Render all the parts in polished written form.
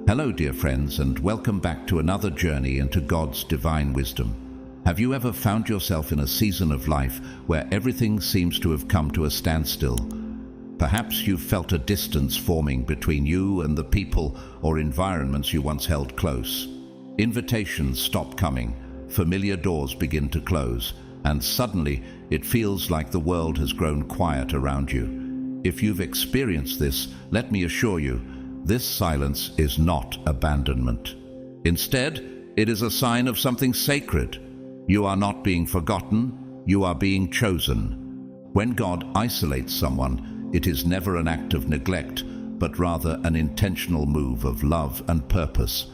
Hello, dear friends, and welcome back to another journey into God's divine wisdom. Have you ever found yourself in a season of life where everything seems to have come to a standstill? Perhaps you've felt a distance forming between you and the people or environments you once held close. Invitations stop coming, familiar doors begin to close, and suddenly it feels like the world has grown quiet around you. If you've experienced this, let me assure you, this silence is not abandonment. Instead, it is a sign of something sacred. You are not being forgotten, you are being chosen. When God isolates someone, it is never an act of neglect, but rather an intentional move of love and purpose.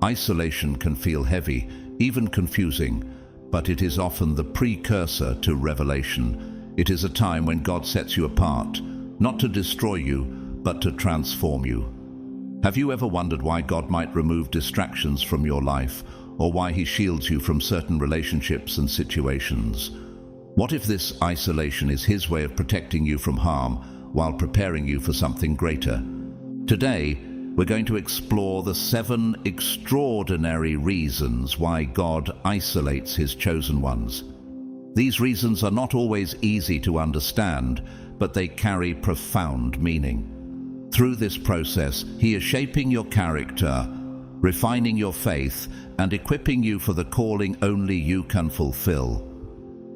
Isolation can feel heavy, even confusing, but it is often the precursor to revelation. It is a time when God sets you apart, not to destroy you, but to transform you. Have you ever wondered why God might remove distractions from your life, or why He shields you from certain relationships and situations? What if this isolation is His way of protecting you from harm while preparing you for something greater? Today, we're going to explore the 7 extraordinary reasons why God isolates His chosen ones. These reasons are not always easy to understand, but they carry profound meaning. Through this process, He is shaping your character, refining your faith, and equipping you for the calling only you can fulfill.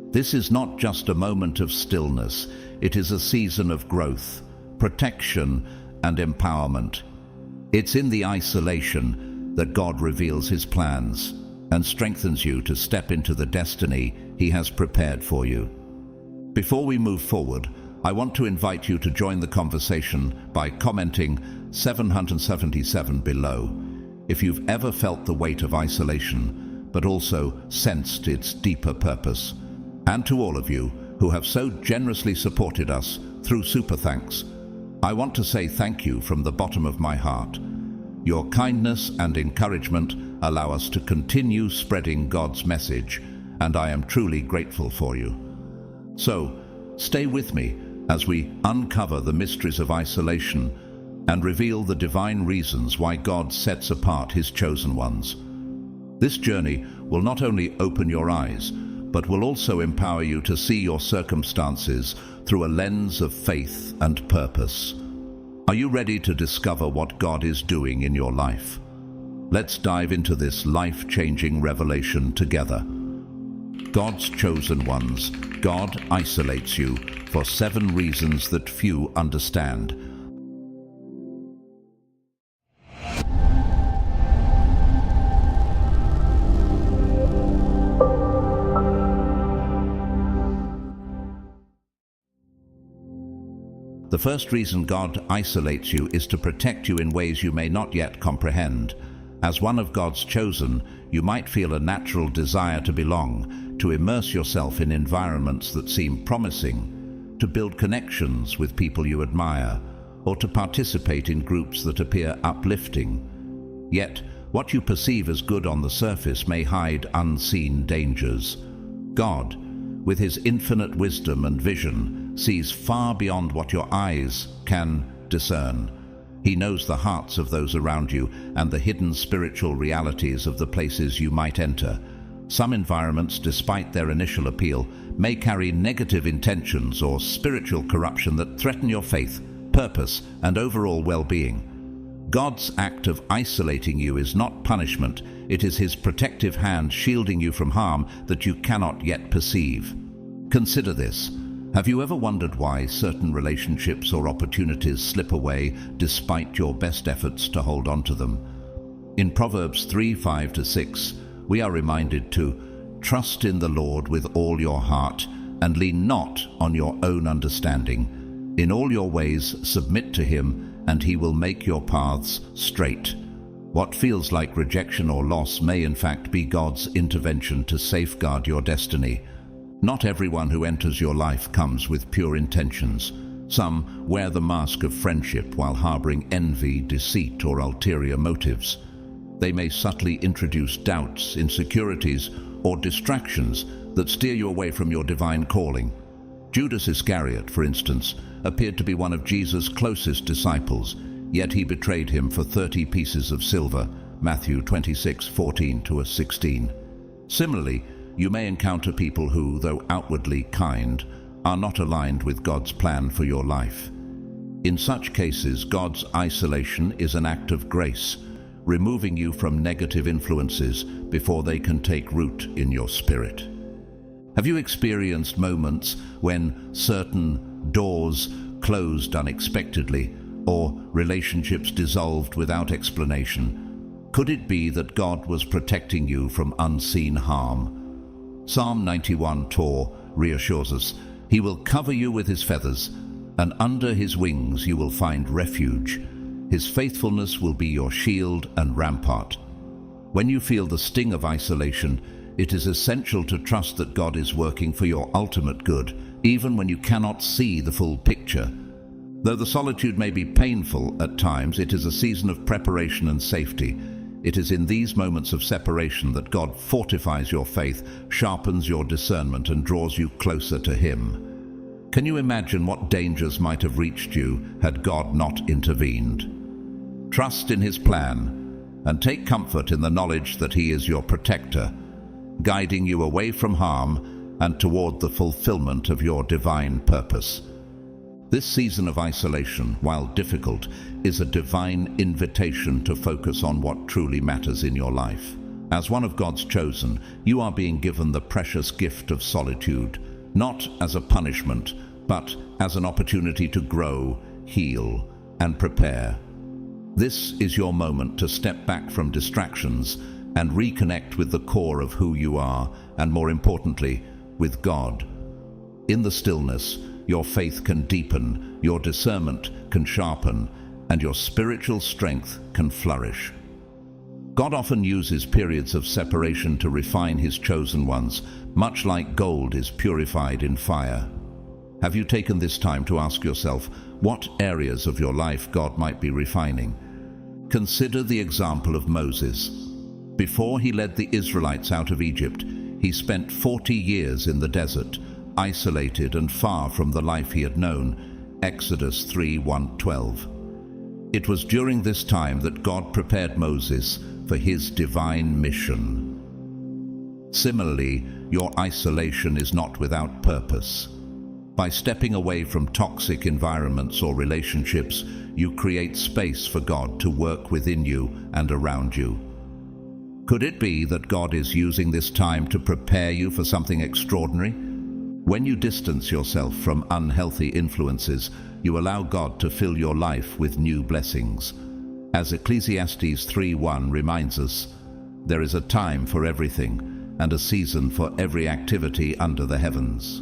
This is not just a moment of stillness, it is a season of growth, protection, and empowerment. It's in the isolation that God reveals His plans and strengthens you to step into the destiny He has prepared for you. Before we move forward, I want to invite you to join the conversation by commenting 777 below. If you've ever felt the weight of isolation, but also sensed its deeper purpose. And to all of you who have so generously supported us through Super Thanks, I want to say thank you from the bottom of my heart. Your kindness and encouragement allow us to continue spreading God's message, and I am truly grateful for you. So, stay with me as we uncover the mysteries of isolation and reveal the divine reasons why God sets apart His chosen ones. This journey will not only open your eyes, but will also empower you to see your circumstances through a lens of faith and purpose. Are you ready to discover what God is doing in your life? Let's dive into this life-changing revelation together. God's chosen ones. God isolates you for 7 reasons that few understand. The first reason God isolates you is to protect you in ways you may not yet comprehend. As one of God's chosen, you might feel a natural desire to belong, to immerse yourself in environments that seem promising, to build connections with people you admire, or to participate in groups that appear uplifting. Yet, what you perceive as good on the surface may hide unseen dangers. God, with His infinite wisdom and vision, sees far beyond what your eyes can discern. He knows the hearts of those around you and the hidden spiritual realities of the places you might enter. Some environments, despite their initial appeal, may carry negative intentions or spiritual corruption that threaten your faith, purpose, and overall well-being. God's act of isolating you is not punishment, it is His protective hand shielding you from harm that you cannot yet perceive. Consider this. Have you ever wondered why certain relationships or opportunities slip away despite your best efforts to hold on to them? In Proverbs 3:5-6, we are reminded to trust in the Lord with all your heart and lean not on your own understanding. In all your ways submit to Him, and He will make your paths straight. What feels like rejection or loss may in fact be God's intervention to safeguard your destiny. Not everyone who enters your life comes with pure intentions. Some wear the mask of friendship while harboring envy, deceit, or ulterior motives. They may subtly introduce doubts, insecurities, or distractions that steer you away from your divine calling. Judas Iscariot, for instance, appeared to be one of Jesus' closest disciples, yet he betrayed him for 30 pieces of silver. Matthew 26:14-16. Similarly, you may encounter people who, though outwardly kind, are not aligned with God's plan for your life. In such cases, God's isolation is an act of grace, removing you from negative influences before they can take root in your spirit. Have you experienced moments when certain doors closed unexpectedly or relationships dissolved without explanation? Could it be that God was protecting you from unseen harm? Psalm 91:2 reassures us, "He will cover you with his feathers, and under his wings you will find refuge. His faithfulness will be your shield and rampart." When you feel the sting of isolation, it is essential to trust that God is working for your ultimate good, even when you cannot see the full picture. Though the solitude may be painful at times, it is a season of preparation and safety. It is in these moments of separation that God fortifies your faith, sharpens your discernment, and draws you closer to Him. Can you imagine what dangers might have reached you had God not intervened? Trust in His plan and take comfort in the knowledge that He is your protector, guiding you away from harm and toward the fulfillment of your divine purpose. This season of isolation, while difficult, is a divine invitation to focus on what truly matters in your life. As one of God's chosen, you are being given the precious gift of solitude, not as a punishment, but as an opportunity to grow, heal, and prepare. This is your moment to step back from distractions and reconnect with the core of who you are, and more importantly, with God. In the stillness, your faith can deepen, your discernment can sharpen, and your spiritual strength can flourish. God often uses periods of separation to refine His chosen ones, much like gold is purified in fire. Have you taken this time to ask yourself what areas of your life God might be refining? Consider the example of Moses. Before he led the Israelites out of Egypt, he spent 40 years in the desert, isolated and far from the life he had known. Exodus 3:1-12. It was during this time that God prepared Moses for his divine mission. Similarly, your isolation is not without purpose. By stepping away from toxic environments or relationships, you create space for God to work within you and around you. Could it be that God is using this time to prepare you for something extraordinary? When you distance yourself from unhealthy influences, you allow God to fill your life with new blessings. As Ecclesiastes 3:1 reminds us, there is a time for everything and a season for every activity under the heavens.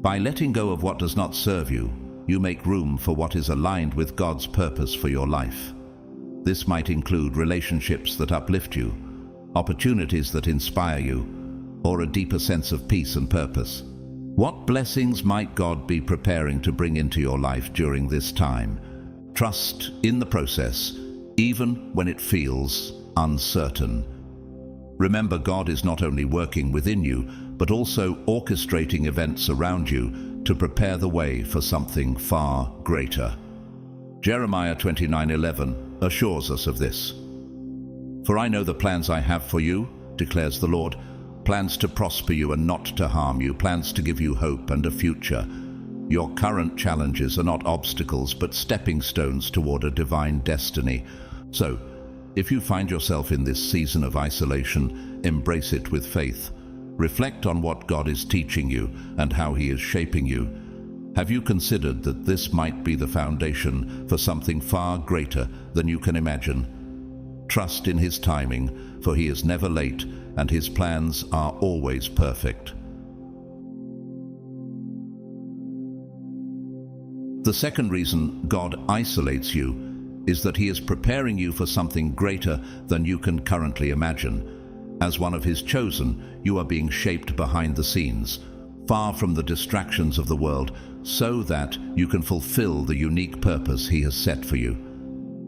By letting go of what does not serve you, you make room for what is aligned with God's purpose for your life. This might include relationships that uplift you, opportunities that inspire you, or a deeper sense of peace and purpose. What blessings might God be preparing to bring into your life during this time? Trust in the process, even when it feels uncertain. Remember, God is not only working within you, but also orchestrating events around you to prepare the way for something far greater. Jeremiah 29:11 assures us of this. "For I know the plans I have for you, declares the Lord, plans to prosper you and not to harm you, plans to give you hope and a future." Your current challenges are not obstacles, but stepping stones toward a divine destiny. So, if you find yourself in this season of isolation, embrace it with faith. Reflect on what God is teaching you and how He is shaping you. Have you considered that this might be the foundation for something far greater than you can imagine? Trust in His timing, for He is never late and His plans are always perfect. The second reason God isolates you is that He is preparing you for something greater than you can currently imagine. As one of His chosen, you are being shaped behind the scenes, far from the distractions of the world, so that you can fulfill the unique purpose He has set for you.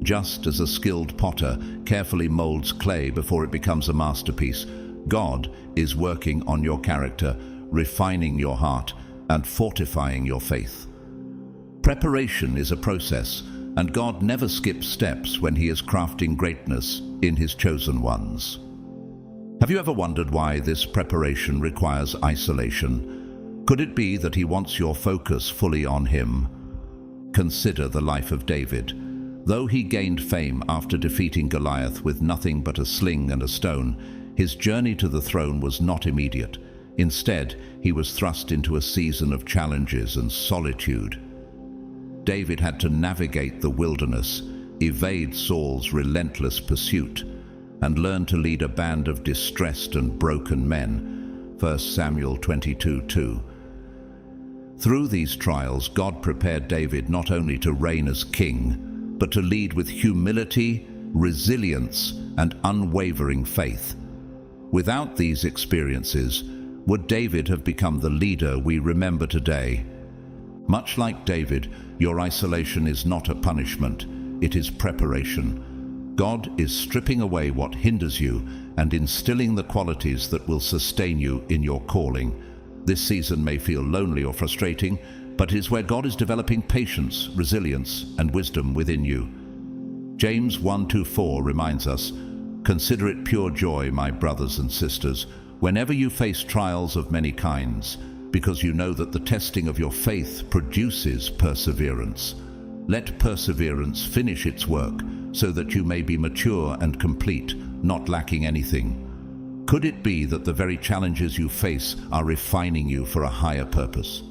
Just as a skilled potter carefully molds clay before it becomes a masterpiece, God is working on your character, refining your heart, and fortifying your faith. Preparation is a process, and God never skips steps when he is crafting greatness in his chosen ones. Have you ever wondered why this preparation requires isolation? Could it be that he wants your focus fully on him? Consider the life of David. Though he gained fame after defeating Goliath with nothing but a sling and a stone, his journey to the throne was not immediate. Instead, he was thrust into a season of challenges and solitude. David had to navigate the wilderness, evade Saul's relentless pursuit, and learn to lead a band of distressed and broken men. 1 Samuel 22:2. Through these trials, God prepared David not only to reign as king, but to lead with humility, resilience, and unwavering faith. Without these experiences, would David have become the leader we remember today? Much like David, your isolation is not a punishment, it is preparation. God is stripping away what hinders you and instilling the qualities that will sustain you in your calling. This season may feel lonely or frustrating, but it is where God is developing patience, resilience, and wisdom within you. James 1:4 reminds us, "Consider it pure joy, my brothers and sisters, whenever you face trials of many kinds, because you know that the testing of your faith produces perseverance. Let perseverance finish its work, so that you may be mature and complete, not lacking anything." Could it be that the very challenges you face are refining you for a higher purpose?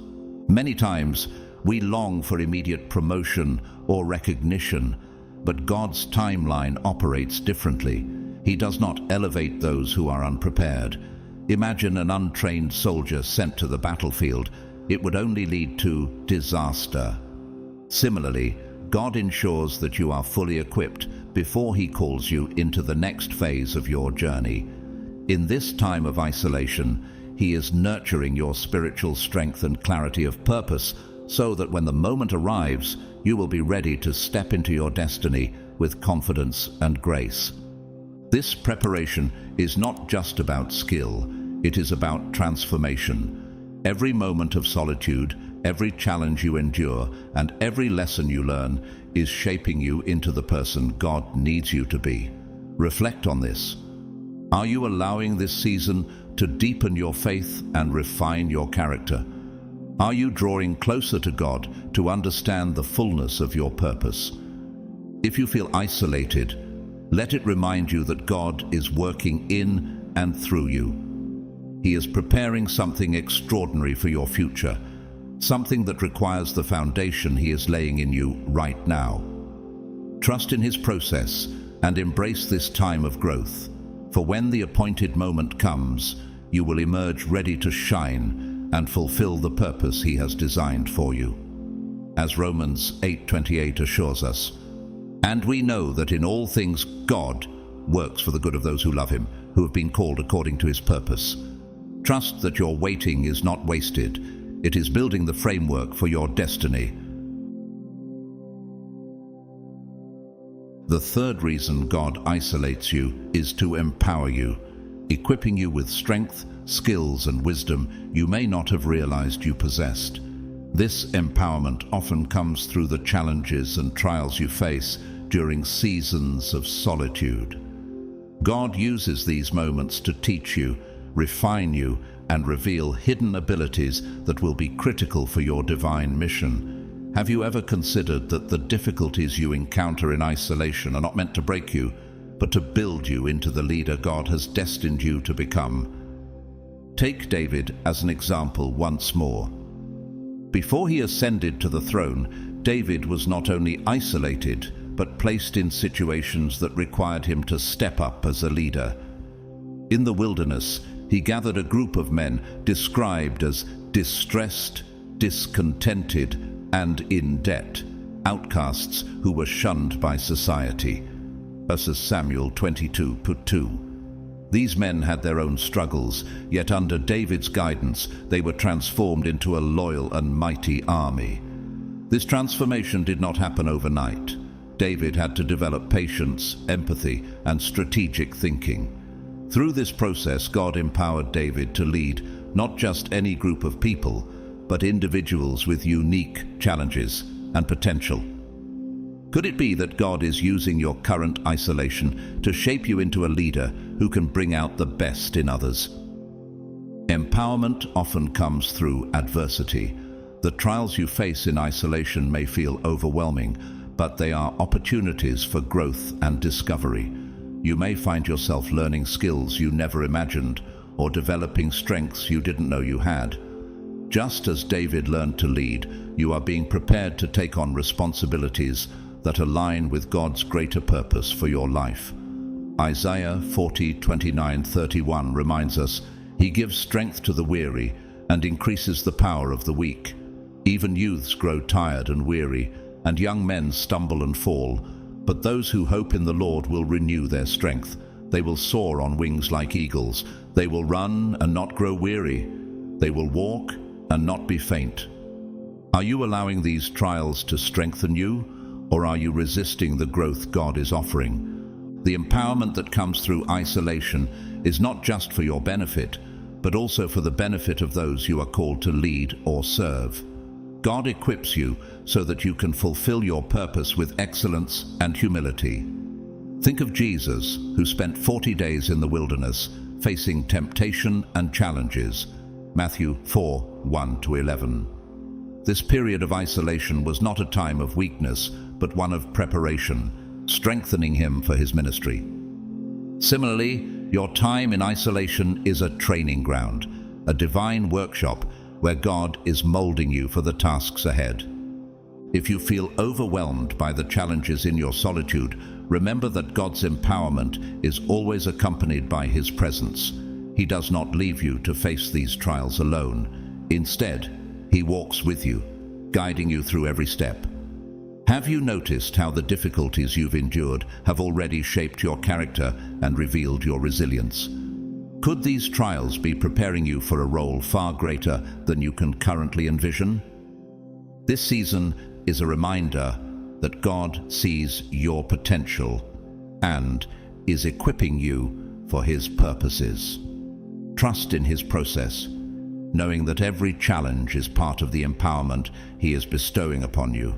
Many times, we long for immediate promotion or recognition, but God's timeline operates differently. He does not elevate those who are unprepared. Imagine an untrained soldier sent to the battlefield. It would only lead to disaster. Similarly, God ensures that you are fully equipped before he calls you into the next phase of your journey. In this time of isolation, he is nurturing your spiritual strength and clarity of purpose so that when the moment arrives, you will be ready to step into your destiny with confidence and grace. This preparation is not just about skill, it is about transformation. Every moment of solitude, every challenge you endure, and every lesson you learn is shaping you into the person God needs you to be. Reflect on this. Are you allowing this season to deepen your faith and refine your character? Are you drawing closer to God to understand the fullness of your purpose? If you feel isolated, let it remind you that God is working in and through you. He is preparing something extraordinary for your future, something that requires the foundation he is laying in you right now. Trust in his process and embrace this time of growth, for when the appointed moment comes, you will emerge ready to shine and fulfill the purpose he has designed for you. As Romans 8:28 assures us, "And we know that in all things God works for the good of those who love him, who have been called according to his purpose." Trust that your waiting is not wasted. It is building the framework for your destiny. The third reason God isolates you is to empower you, equipping you with strength, skills, and wisdom you may not have realized you possessed. This empowerment often comes through the challenges and trials you face during seasons of solitude. God uses these moments to teach you, refine you, and reveal hidden abilities that will be critical for your divine mission. Have you ever considered that the difficulties you encounter in isolation are not meant to break you, but to build you into the leader God has destined you to become? Take David as an example once more. Before he ascended to the throne, David was not only isolated, but placed in situations that required him to step up as a leader. In the wilderness, he gathered a group of men described as distressed, discontented, and in debt, outcasts who were shunned by society. 1 Samuel 22:2. These men had their own struggles, yet under David's guidance, they were transformed into a loyal and mighty army. This transformation did not happen overnight. David had to develop patience, empathy, and strategic thinking. Through this process, God empowered David to lead not just any group of people, but individuals with unique challenges and potential. Could it be that God is using your current isolation to shape you into a leader who can bring out the best in others? Empowerment often comes through adversity. The trials you face in isolation may feel overwhelming, but they are opportunities for growth and discovery. You may find yourself learning skills you never imagined or developing strengths you didn't know you had. Just as David learned to lead, you are being prepared to take on responsibilities that align with God's greater purpose for your life. Isaiah 40:29-31 reminds us, "He gives strength to the weary and increases the power of the weak. Even youths grow tired and weary, and young men stumble and fall. But those who hope in the Lord will renew their strength. They will soar on wings like eagles. They will run and not grow weary. They will walk and not be faint." Are you allowing these trials to strengthen you, or are you resisting the growth God is offering? The empowerment that comes through isolation is not just for your benefit, but also for the benefit of those you are called to lead or serve. God equips you so that you can fulfill your purpose with excellence and humility. Think of Jesus, who spent 40 days in the wilderness, facing temptation and challenges. Matthew 4:1-11. This period of isolation was not a time of weakness, but one of preparation, strengthening him for his ministry. Similarly, your time in isolation is a training ground, a divine workshop where God is molding you for the tasks ahead. If you feel overwhelmed by the challenges in your solitude, remember that God's empowerment is always accompanied by His presence. He does not leave you to face these trials alone. Instead, He walks with you, guiding you through every step. Have you noticed how the difficulties you've endured have already shaped your character and revealed your resilience? Could these trials be preparing you for a role far greater than you can currently envision? This season is a reminder that God sees your potential and is equipping you for His purposes. Trust in His process, knowing that every challenge is part of the empowerment He is bestowing upon you.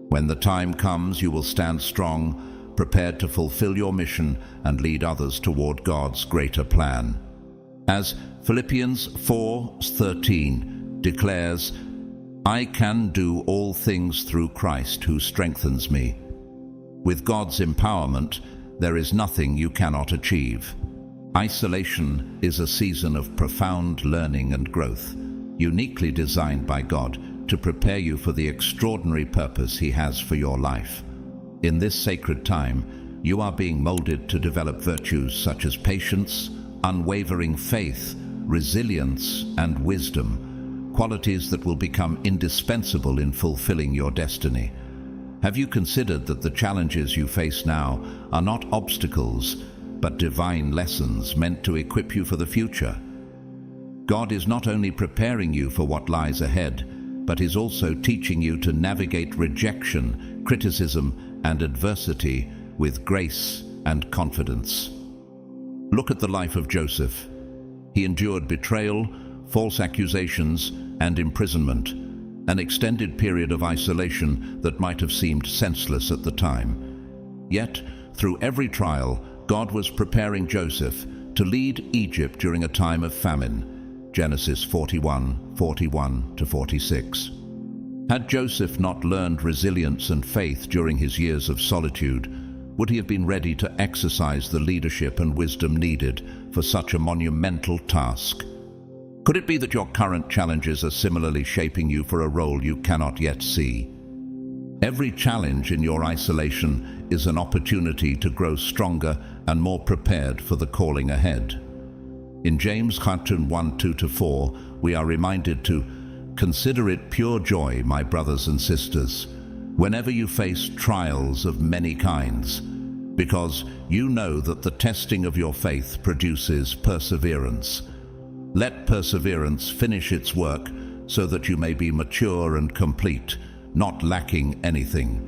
When the time comes, you will stand strong, prepared to fulfill your mission and lead others toward God's greater plan. As Philippians 4:13 declares, "I can do all things through Christ who strengthens me." With God's empowerment, there is nothing you cannot achieve. Isolation is a season of profound learning and growth, uniquely designed by God to prepare you for the extraordinary purpose He has for your life. In this sacred time, you are being molded to develop virtues such as patience, unwavering faith, resilience, and wisdom, qualities that will become indispensable in fulfilling your destiny. Have you considered that the challenges you face now are not obstacles, but divine lessons meant to equip you for the future? God is not only preparing you for what lies ahead, but is also teaching you to navigate rejection, criticism, and adversity with grace and confidence. Look at the life of Joseph. He endured betrayal, false accusations, and imprisonment, an extended period of isolation that might have seemed senseless at the time. Yet, through every trial, God was preparing Joseph to lead Egypt during a time of famine. Genesis 41:41-46. Had Joseph not learned resilience and faith during his years of solitude, would he have been ready to exercise the leadership and wisdom needed for such a monumental task? Could it be that your current challenges are similarly shaping you for a role you cannot yet see? Every challenge in your isolation is an opportunity to grow stronger and more prepared for the calling ahead. In James 1:2-4, we are reminded to consider it pure joy, my brothers and sisters, whenever you face trials of many kinds, because you know that the testing of your faith produces perseverance. Let perseverance finish its work so that you may be mature and complete, not lacking anything.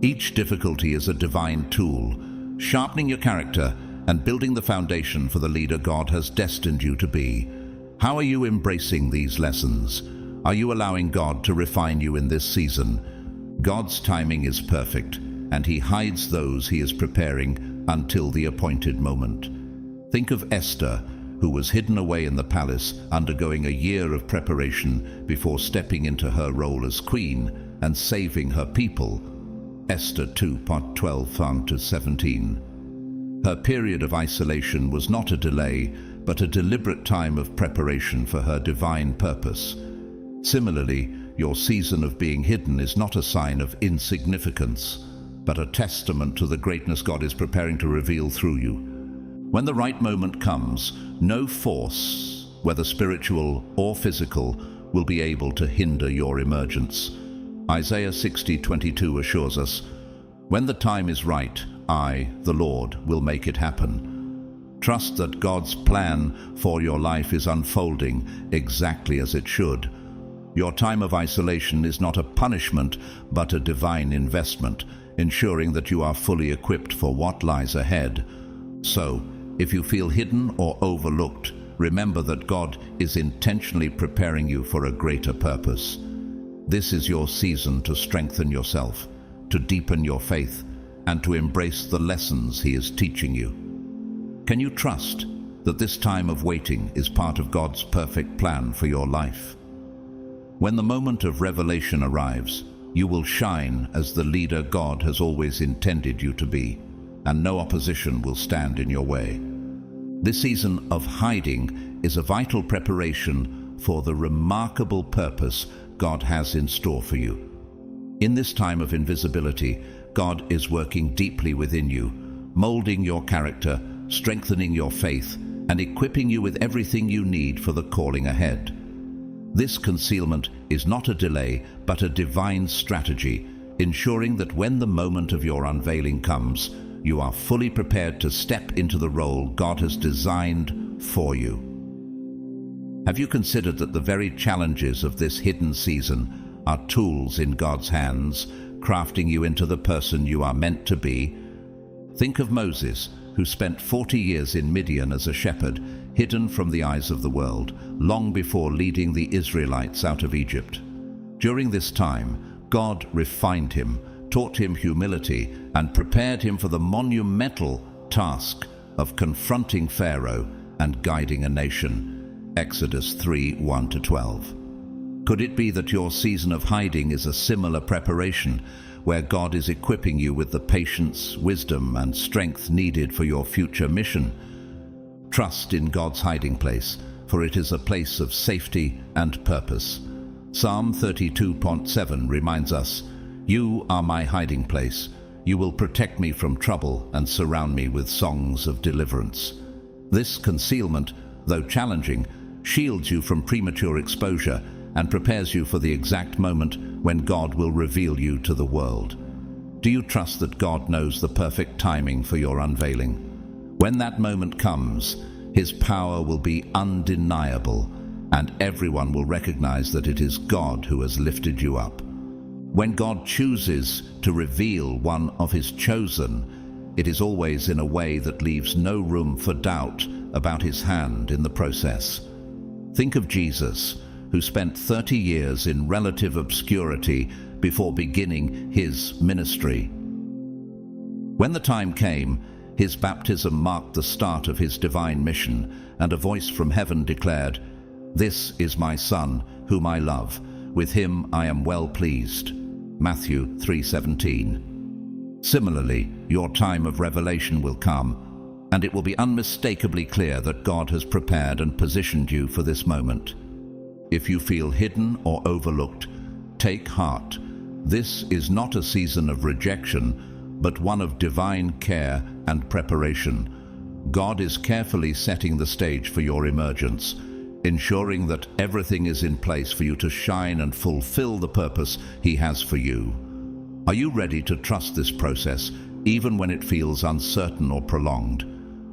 Each difficulty is a divine tool, sharpening your character and building the foundation for the leader God has destined you to be. How are you embracing these lessons? Are you allowing God to refine you in this season? God's timing is perfect, and He hides those He is preparing until the appointed moment. Think of Esther, who was hidden away in the palace, undergoing a year of preparation before stepping into her role as queen and saving her people. Esther 2:12-17. Her period of isolation was not a delay, but a deliberate time of preparation for her divine purpose. Similarly, your season of being hidden is not a sign of insignificance, but a testament to the greatness God is preparing to reveal through you. When the right moment comes, no force, whether spiritual or physical, will be able to hinder your emergence. Isaiah 60:22 assures us, "When the time is right, I, the Lord, will make it happen." Trust that God's plan for your life is unfolding exactly as it should. Your time of isolation is not a punishment, but a divine investment, ensuring that you are fully equipped for what lies ahead. So, if you feel hidden or overlooked, remember that God is intentionally preparing you for a greater purpose. This is your season to strengthen yourself, to deepen your faith, and to embrace the lessons He is teaching you. Can you trust that this time of waiting is part of God's perfect plan for your life? When the moment of revelation arrives, you will shine as the leader God has always intended you to be, and no opposition will stand in your way. This season of hiding is a vital preparation for the remarkable purpose God has in store for you. In this time of invisibility, God is working deeply within you, molding your character, strengthening your faith, and equipping you with everything you need for the calling ahead. This concealment is not a delay, but a divine strategy, ensuring that when the moment of your unveiling comes, you are fully prepared to step into the role God has designed for you. Have you considered that the very challenges of this hidden season are tools in God's hands, crafting you into the person you are meant to be? Think of Moses, who spent 40 years in Midian as a shepherd, hidden from the eyes of the world, long before leading the Israelites out of Egypt. During this time, God refined him, taught him humility, and prepared him for the monumental task of confronting Pharaoh and guiding a nation. Exodus 3:1-12. Could it be that your season of hiding is a similar preparation, where God is equipping you with the patience, wisdom, and strength needed for your future mission? Trust in God's hiding place, for it is a place of safety and purpose. Psalm 32:7 reminds us, "You are my hiding place. You will protect me from trouble and surround me with songs of deliverance." This concealment, though challenging, shields you from premature exposure and prepares you for the exact moment when God will reveal you to the world. Do you trust that God knows the perfect timing for your unveiling? When that moment comes, His power will be undeniable, and everyone will recognize that it is God who has lifted you up. When God chooses to reveal one of His chosen, it is always in a way that leaves no room for doubt about His hand in the process. Think of Jesus, who spent 30 years in relative obscurity before beginning His ministry. When the time came, His baptism marked the start of His divine mission, and a voice from heaven declared, "This is my Son, whom I love. With Him I am well pleased." Matthew 3:17. Similarly, your time of revelation will come, and it will be unmistakably clear that God has prepared and positioned you for this moment. If you feel hidden or overlooked, take heart. This is not a season of rejection, but one of divine care and preparation. God is carefully setting the stage for your emergence, ensuring that everything is in place for you to shine and fulfill the purpose He has for you. Are you ready to trust this process, even when it feels uncertain or prolonged?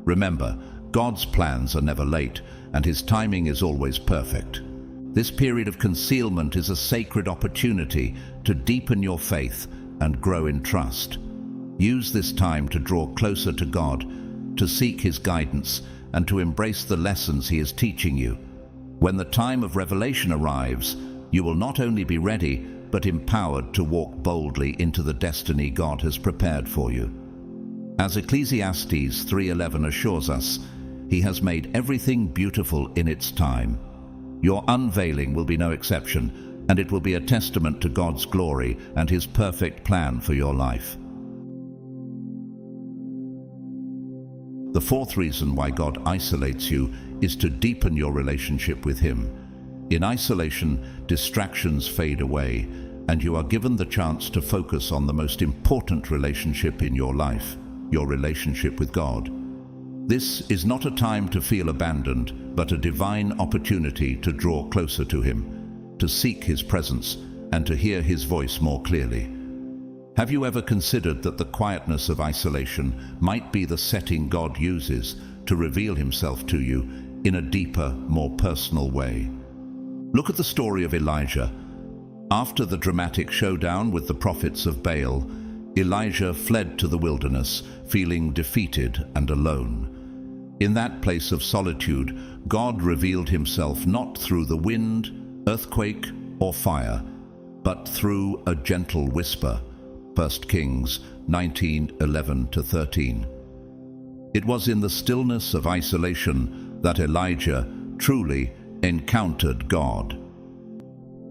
Remember, God's plans are never late, and His timing is always perfect. This period of concealment is a sacred opportunity to deepen your faith and grow in trust. Use this time to draw closer to God, to seek His guidance, and to embrace the lessons He is teaching you. When the time of revelation arrives, you will not only be ready, but empowered to walk boldly into the destiny God has prepared for you. As Ecclesiastes 3:11 assures us, He has made everything beautiful in its time. Your unveiling will be no exception, and it will be a testament to God's glory and His perfect plan for your life. The fourth reason why God isolates you is to deepen your relationship with Him. In isolation, distractions fade away, and you are given the chance to focus on the most important relationship in your life, your relationship with God. This is not a time to feel abandoned, but a divine opportunity to draw closer to Him, to seek His presence, and to hear His voice more clearly. Have you ever considered that the quietness of isolation might be the setting God uses to reveal Himself to you in a deeper, more personal way? Look at the story of Elijah. After the dramatic showdown with the prophets of Baal, Elijah fled to the wilderness, feeling defeated and alone. In that place of solitude, God revealed Himself not through the wind, earthquake, or fire, but through a gentle whisper. 1 Kings 19:11-13. It was in the stillness of isolation that Elijah truly encountered God.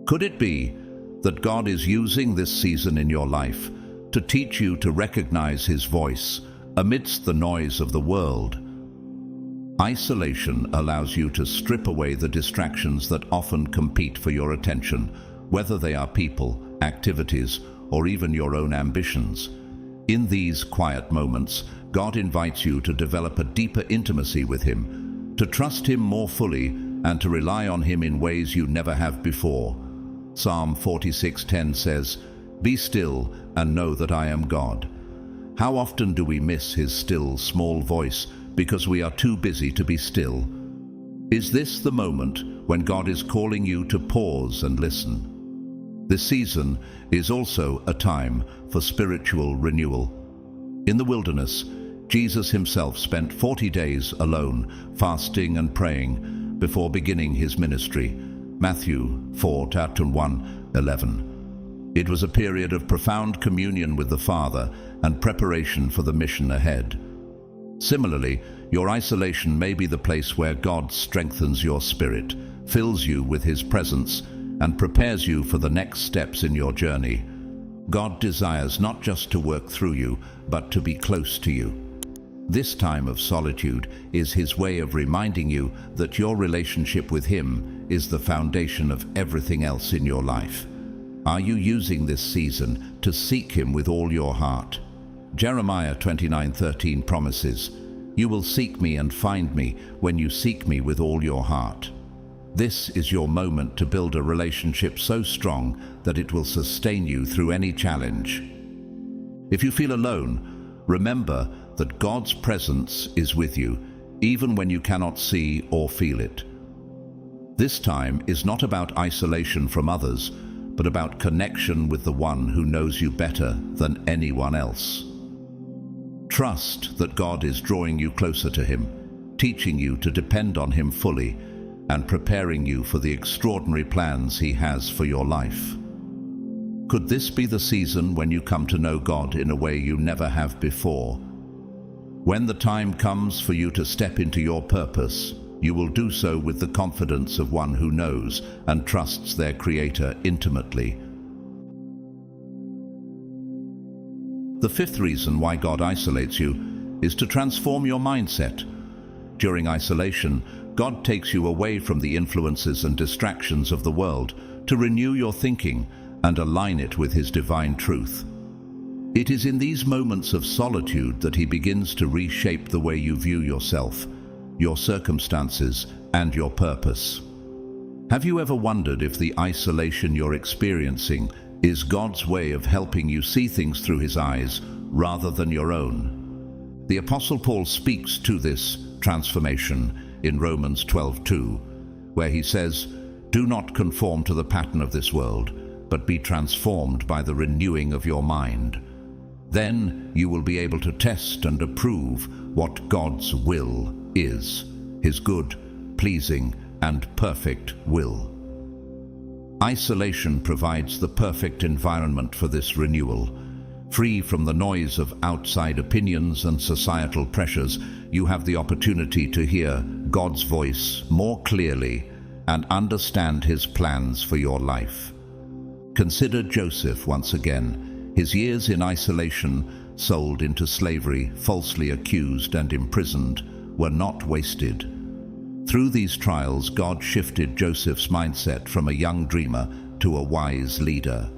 Could it be that God is using this season in your life to teach you to recognize His voice amidst the noise of the world? Isolation allows you to strip away the distractions that often compete for your attention, whether they are people, activities, or even your own ambitions. In these quiet moments, God invites you to develop a deeper intimacy with Him, to trust Him more fully, and to rely on Him in ways you never have before. Psalm 46:10 says, "Be still and know that I am God." How often do we miss His still, small voice because we are too busy to be still? Is this the moment when God is calling you to pause and listen? This season is also a time for spiritual renewal. In the wilderness, Jesus Himself spent 40 days alone, fasting and praying before beginning His ministry. Matthew 4:1-11. It was a period of profound communion with the Father and preparation for the mission ahead. Similarly, your isolation may be the place where God strengthens your spirit, fills you with His presence, and prepares you for the next steps in your journey. God desires not just to work through you, but to be close to you. This time of solitude is His way of reminding you that your relationship with Him is the foundation of everything else in your life. Are you using this season to seek Him with all your heart? Jeremiah 29:13 promises, "You will seek me and find me when you seek me with all your heart." This is your moment to build a relationship so strong that it will sustain you through any challenge. If you feel alone, remember that God's presence is with you, even when you cannot see or feel it. This time is not about isolation from others, but about connection with the one who knows you better than anyone else. Trust that God is drawing you closer to Him, teaching you to depend on Him fully, and preparing you for the extraordinary plans He has for your life. Could this be the season when you come to know God in a way you never have before? When the time comes for you to step into your purpose, you will do so with the confidence of one who knows and trusts their Creator intimately. The fifth reason why God isolates you is to transform your mindset. During isolation, God takes you away from the influences and distractions of the world to renew your thinking and align it with His divine truth. It is in these moments of solitude that He begins to reshape the way you view yourself, your circumstances, and your purpose. Have you ever wondered if the isolation you're experiencing is God's way of helping you see things through His eyes rather than your own? The Apostle Paul speaks to this transformation in Romans 12:2, where he says, "Do not conform to the pattern of this world, but be transformed by the renewing of your mind. Then you will be able to test and approve what God's will is, His good, pleasing, and perfect will." Isolation provides the perfect environment for this renewal. Free from the noise of outside opinions and societal pressures, you have the opportunity to hear God's voice more clearly and understand His plans for your life. Consider Joseph once again. His years in isolation, sold into slavery, falsely accused and imprisoned, were not wasted. Through these trials, God shifted Joseph's mindset from a young dreamer to a wise leader.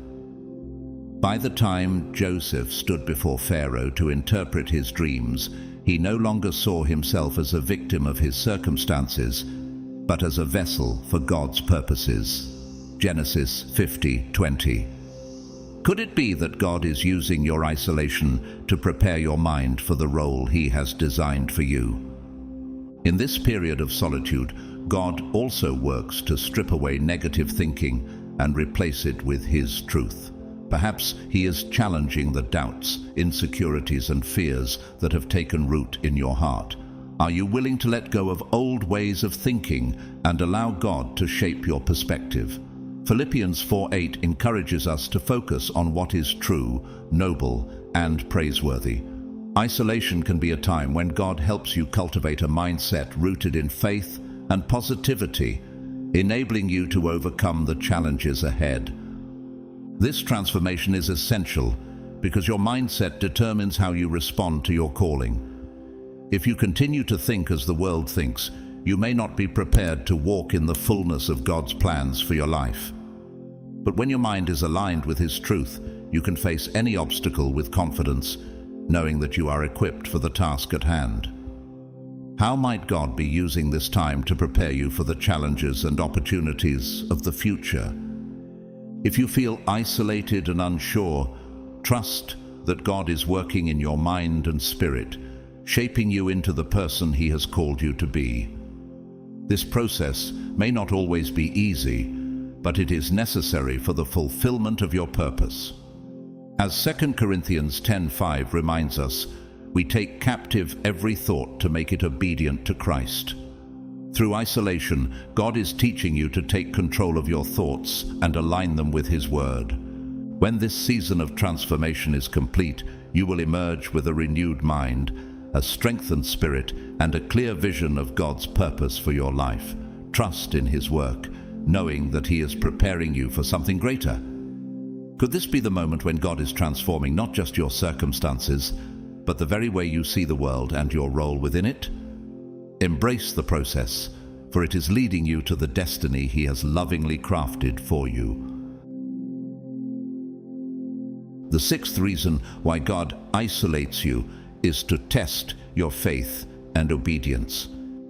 By the time Joseph stood before Pharaoh to interpret his dreams, he no longer saw himself as a victim of his circumstances, but as a vessel for God's purposes. Genesis 50:20. Could it be that God is using your isolation to prepare your mind for the role He has designed for you? In this period of solitude, God also works to strip away negative thinking and replace it with His truth. Perhaps He is challenging the doubts, insecurities and fears that have taken root in your heart. Are you willing to let go of old ways of thinking and allow God to shape your perspective? Philippians 4:8 encourages us to focus on what is true, noble, and praiseworthy. Isolation can be a time when God helps you cultivate a mindset rooted in faith and positivity, enabling you to overcome the challenges ahead. This transformation is essential because your mindset determines how you respond to your calling. If you continue to think as the world thinks, you may not be prepared to walk in the fullness of God's plans for your life. But when your mind is aligned with His truth, you can face any obstacle with confidence, knowing that you are equipped for the task at hand. How might God be using this time to prepare you for the challenges and opportunities of the future? If you feel isolated and unsure, trust that God is working in your mind and spirit, shaping you into the person He has called you to be. This process may not always be easy, but it is necessary for the fulfillment of your purpose. As 2 Corinthians 10:5 reminds us, we take captive every thought to make it obedient to Christ. Through isolation, God is teaching you to take control of your thoughts and align them with His Word. When this season of transformation is complete, you will emerge with a renewed mind, a strengthened spirit, and a clear vision of God's purpose for your life. Trust in His work, knowing that He is preparing you for something greater. Could this be the moment when God is transforming not just your circumstances, but the very way you see the world and your role within it? Embrace the process, for it is leading you to the destiny He has lovingly crafted for you. The sixth reason why God isolates you is to test your faith and obedience.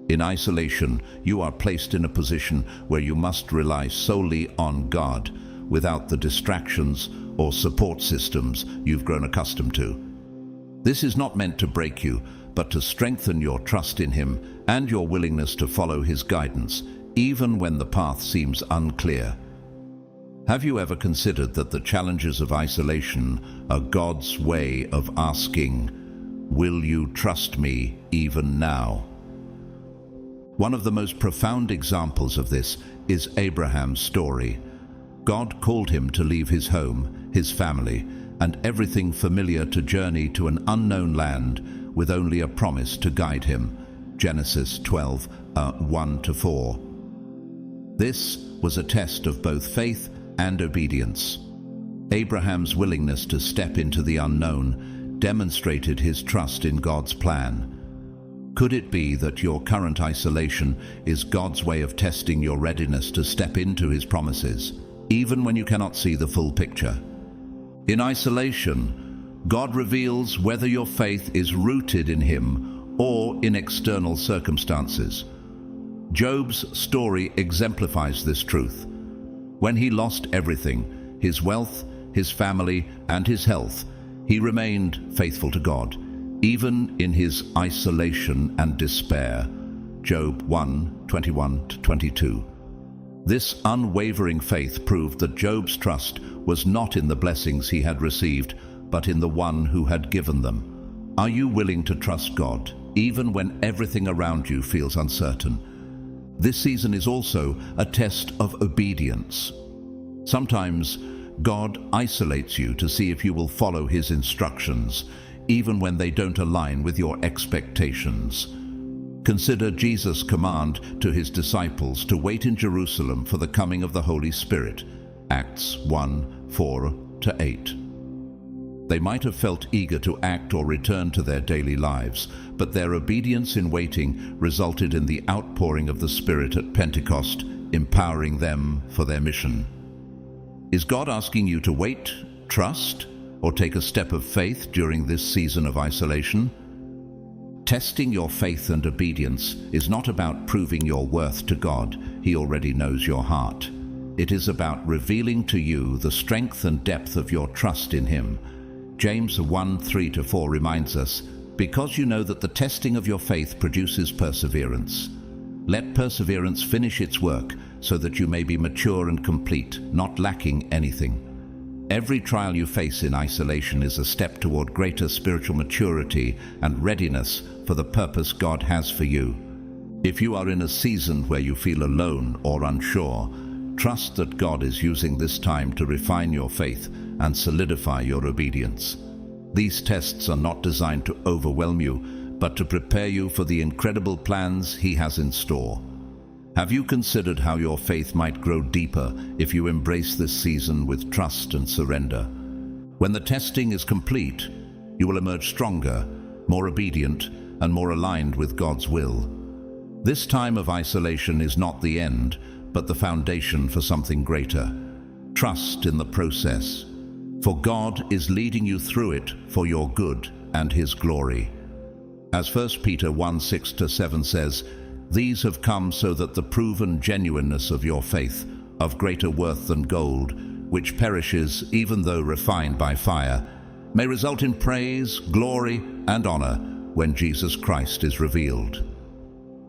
In isolation, you are placed in a position where you must rely solely on God, without the distractions or support systems you've grown accustomed to. This is not meant to break you, but to strengthen your trust in Him and your willingness to follow His guidance, even when the path seems unclear. Have you ever considered that the challenges of isolation are God's way of asking, "Will you trust me even now?" One of the most profound examples of this is Abraham's story. God called him to leave his home, his family, and everything familiar to journey to an unknown land with only a promise to guide him. Genesis 12:1-4. This was a test of both faith and obedience. Abraham's willingness to step into the unknown demonstrated his trust in God's plan. Could it be that your current isolation is God's way of testing your readiness to step into His promises, even when you cannot see the full picture? In isolation, God reveals whether your faith is rooted in Him or in external circumstances. Job's story exemplifies this truth. When he lost everything, his wealth, his family, and his health, he remained faithful to God, even in his isolation and despair. Job 1:21-22. This unwavering faith proved that Job's trust was not in the blessings he had received, but in the one who had given them. Are you willing to trust God, even when everything around you feels uncertain? This season is also a test of obedience. Sometimes God isolates you to see if you will follow his instructions, even when they don't align with your expectations. Consider Jesus' command to his disciples to wait in Jerusalem for the coming of the Holy Spirit, Acts 1:4-8. They might have felt eager to act or return to their daily lives, but their obedience in waiting resulted in the outpouring of the Spirit at Pentecost, empowering them for their mission. Is God asking you to wait, trust, or take a step of faith during this season of isolation? Testing your faith and obedience is not about proving your worth to God. He already knows your heart. It is about revealing to you the strength and depth of your trust in him. James 1:3-4 reminds us, "Because you know that the testing of your faith produces perseverance. Let perseverance finish its work, so that you may be mature and complete, not lacking anything." Every trial you face in isolation is a step toward greater spiritual maturity and readiness for the purpose God has for you. If you are in a season where you feel alone or unsure, trust that God is using this time to refine your faith and solidify your obedience. These tests are not designed to overwhelm you, but to prepare you for the incredible plans he has in store. Have you considered how your faith might grow deeper if you embrace this season with trust and surrender? When the testing is complete, you will emerge stronger, more obedient, and more aligned with God's will. This time of isolation is not the end, but the foundation for something greater. Trust in the process, for God is leading you through it for your good and his glory. As 1 Peter 1:6-7 says, "These have come so that the proven genuineness of your faith, of greater worth than gold, which perishes even though refined by fire, may result in praise, glory, and honor when Jesus Christ is revealed."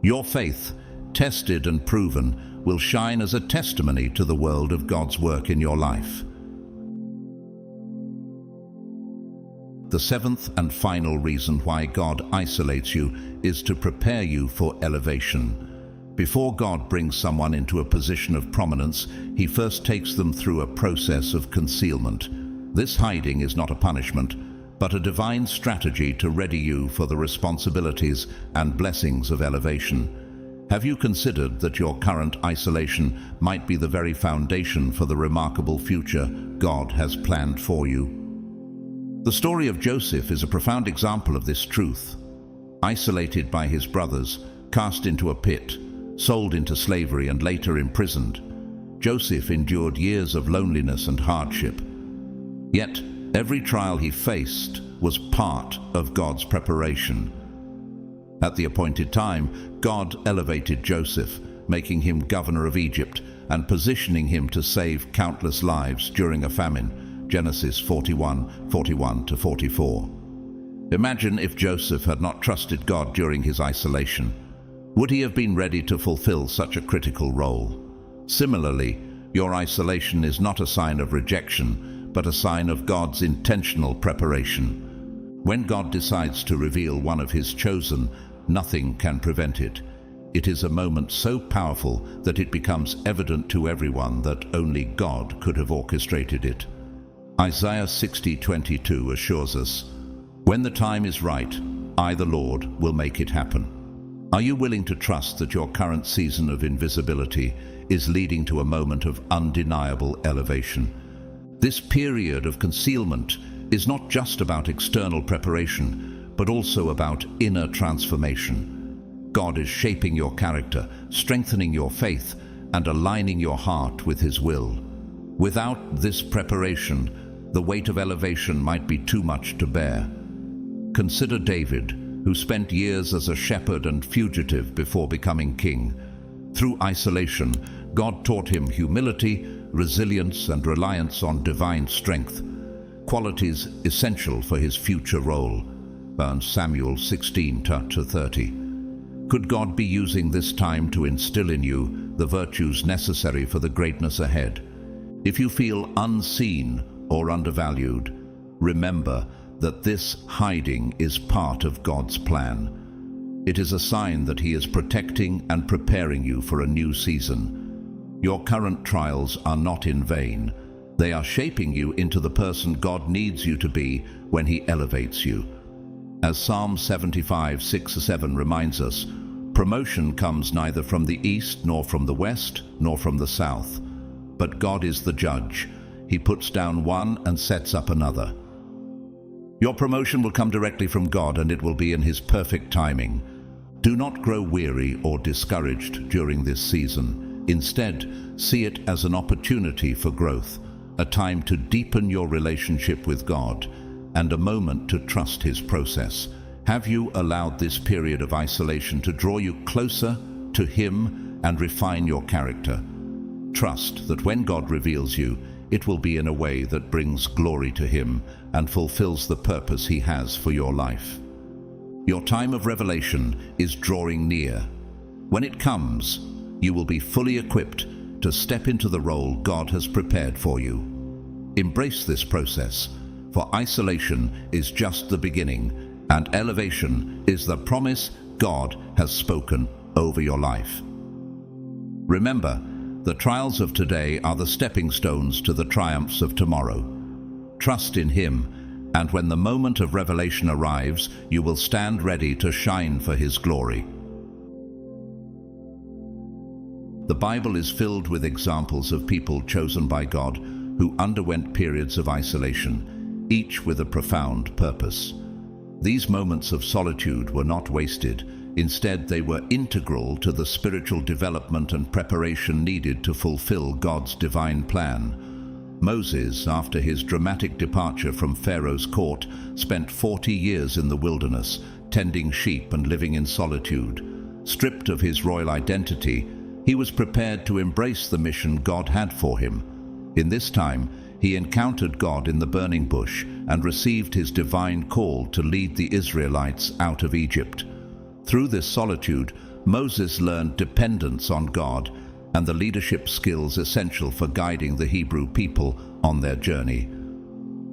Your faith, tested and proven, will shine as a testimony to the world of God's work in your life. The seventh and final reason why God isolates you is to prepare you for elevation. Before God brings someone into a position of prominence, he first takes them through a process of concealment. This hiding is not a punishment, but a divine strategy to ready you for the responsibilities and blessings of elevation. Have you considered that your current isolation might be the very foundation for the remarkable future God has planned for you? The story of Joseph is a profound example of this truth. Isolated by his brothers, cast into a pit, sold into slavery, and later imprisoned, Joseph endured years of loneliness and hardship. Yet, every trial he faced was part of God's preparation. At the appointed time, God elevated Joseph, making him governor of Egypt and positioning him to save countless lives during a famine. Genesis 41:41-44. Imagine if Joseph had not trusted God during his isolation. Would he have been ready to fulfill such a critical role? Similarly, your isolation is not a sign of rejection, but a sign of God's intentional preparation. When God decides to reveal one of his chosen, nothing can prevent it. It is a moment so powerful that it becomes evident to everyone that only God could have orchestrated it. Isaiah 60:22 assures us, "When the time is right, I, the Lord, will make it happen." Are you willing to trust that your current season of invisibility is leading to a moment of undeniable elevation? This period of concealment is not just about external preparation, but also about inner transformation. God is shaping your character, strengthening your faith, and aligning your heart with his will. Without this preparation, the weight of elevation might be too much to bear. Consider David, who spent years as a shepherd and fugitive before becoming king. Through isolation, God taught him humility, resilience, and reliance on divine strength, qualities essential for his future role. 1 Samuel 16:30. Could God be using this time to instill in you the virtues necessary for the greatness ahead? If you feel unseen or undervalued, remember that this hiding is part of God's plan. It is a sign that he is protecting and preparing you for a new season. Your current trials are not in vain. They are shaping you into the person God needs you to be when He elevates you. As Psalm 75:6-7 reminds us, promotion comes neither from the east, nor from the west, nor from the south. But God is the judge. He puts down one and sets up another. Your promotion will come directly from God, and it will be in His perfect timing. Do not grow weary or discouraged during this season. Instead, see it as an opportunity for growth, a time to deepen your relationship with God, and a moment to trust His process. Have you allowed this period of isolation to draw you closer to Him and refine your character? Trust that when God reveals you, it will be in a way that brings glory to Him and fulfills the purpose He has for your life. Your time of revelation is drawing near. When it comes, you will be fully equipped to step into the role God has prepared for you. Embrace this process, for isolation is just the beginning, and elevation is the promise God has spoken over your life. Remember, the trials of today are the stepping stones to the triumphs of tomorrow. Trust in Him, and when the moment of revelation arrives, you will stand ready to shine for His glory. The Bible is filled with examples of people chosen by God who underwent periods of isolation, each with a profound purpose. These moments of solitude were not wasted. Instead, they were integral to the spiritual development and preparation needed to fulfill God's divine plan. Moses, after his dramatic departure from Pharaoh's court, spent 40 years in the wilderness, tending sheep and living in solitude. Stripped of his royal identity, he was prepared to embrace the mission God had for him. In this time, he encountered God in the burning bush and received his divine call to lead the Israelites out of Egypt. Through this solitude, Moses learned dependence on God and the leadership skills essential for guiding the Hebrew people on their journey.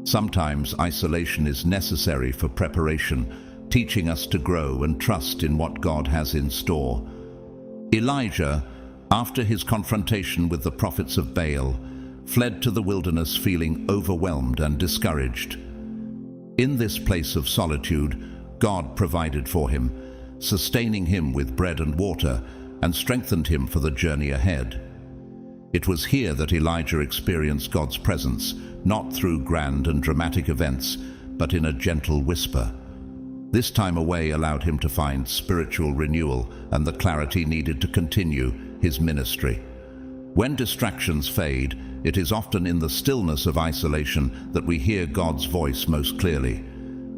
Sometimes isolation is necessary for preparation, teaching us to grow and trust in what God has in store. Elijah, after his confrontation with the prophets of Baal, fled to the wilderness feeling overwhelmed and discouraged. In this place of solitude, God provided for him, sustaining him with bread and water, and strengthened him for the journey ahead. It was here that Elijah experienced God's presence, not through grand and dramatic events, but in a gentle whisper. This time away allowed him to find spiritual renewal and the clarity needed to continue his ministry. When distractions fade, it is often in the stillness of isolation that we hear God's voice most clearly.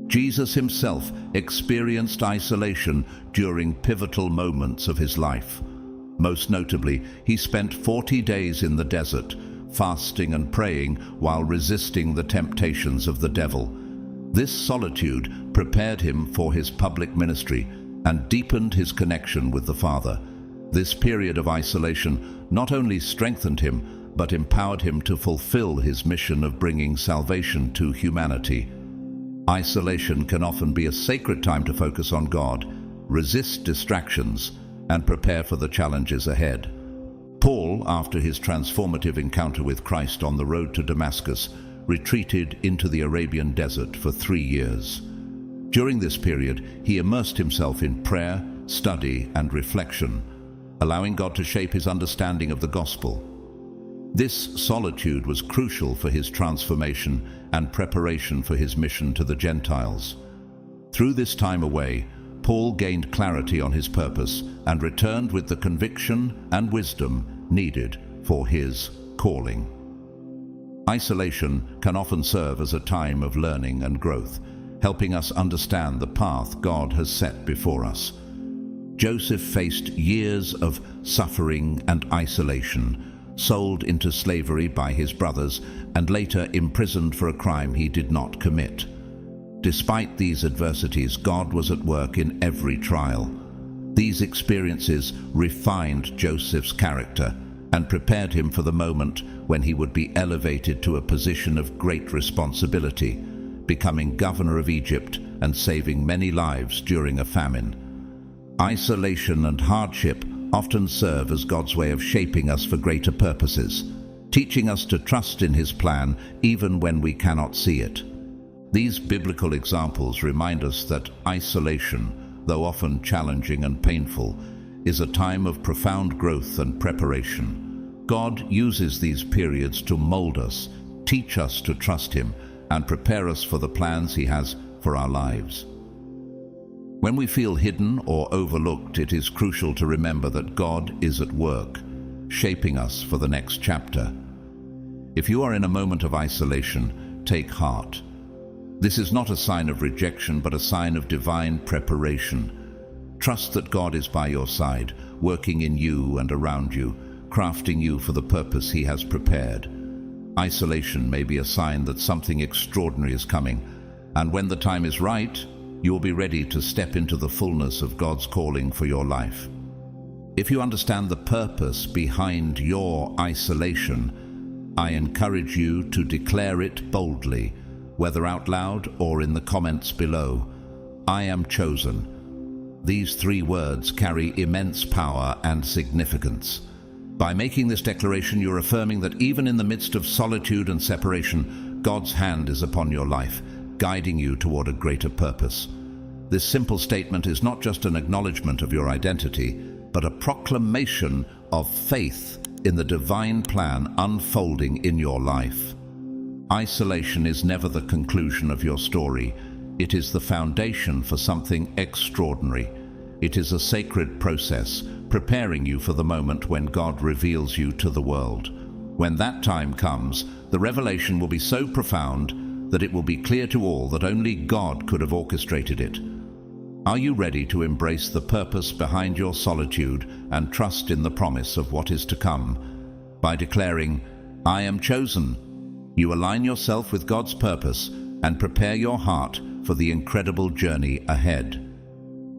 Jesus himself experienced isolation during pivotal moments of his life. Most notably, he spent 40 days in the desert, fasting and praying while resisting the temptations of the devil. This solitude prepared him for his public ministry and deepened his connection with the Father. This period of isolation not only strengthened him, but empowered him to fulfill his mission of bringing salvation to humanity. Isolation can often be a sacred time to focus on God, resist distractions, and prepare for the challenges ahead. Paul, after his transformative encounter with Christ on the road to Damascus, retreated into the Arabian desert for 3 years. During this period, he immersed himself in prayer, study, and reflection, allowing God to shape his understanding of the gospel. This solitude was crucial for his transformation and preparation for his mission to the Gentiles. Through this time away, Paul gained clarity on his purpose and returned with the conviction and wisdom needed for his calling. Isolation can often serve as a time of learning and growth, helping us understand the path God has set before us. Joseph faced years of suffering and isolation, sold into slavery by his brothers, and later imprisoned for a crime he did not commit. Despite these adversities, God was at work in every trial. These experiences refined Joseph's character and prepared him for the moment when he would be elevated to a position of great responsibility, becoming governor of Egypt and saving many lives during a famine. Isolation and hardship often serve as God's way of shaping us for greater purposes, teaching us to trust in His plan even when we cannot see it. These biblical examples remind us that isolation, though often challenging and painful, is a time of profound growth and preparation. God uses these periods to mold us, teach us to trust Him, and prepare us for the plans He has for our lives. When we feel hidden or overlooked, it is crucial to remember that God is at work, shaping us for the next chapter. If you are in a moment of isolation, take heart. This is not a sign of rejection, but a sign of divine preparation. Trust that God is by your side, working in you and around you, crafting you for the purpose He has prepared. Isolation may be a sign that something extraordinary is coming, and when the time is right, you will be ready to step into the fullness of God's calling for your life. If you understand the purpose behind your isolation, I encourage you to declare it boldly, whether out loud or in the comments below. I am chosen. These 3 words carry immense power and significance. By making this declaration, you're affirming that even in the midst of solitude and separation, God's hand is upon your life, guiding you toward a greater purpose. This simple statement is not just an acknowledgement of your identity, but a proclamation of faith in the divine plan unfolding in your life. Isolation is never the conclusion of your story. It is the foundation for something extraordinary. It is a sacred process, preparing you for the moment when God reveals you to the world. When that time comes, the revelation will be so profound that it will be clear to all that only God could have orchestrated it. Are you ready to embrace the purpose behind your solitude and trust in the promise of what is to come? By declaring, I am chosen, you align yourself with God's purpose and prepare your heart for the incredible journey ahead.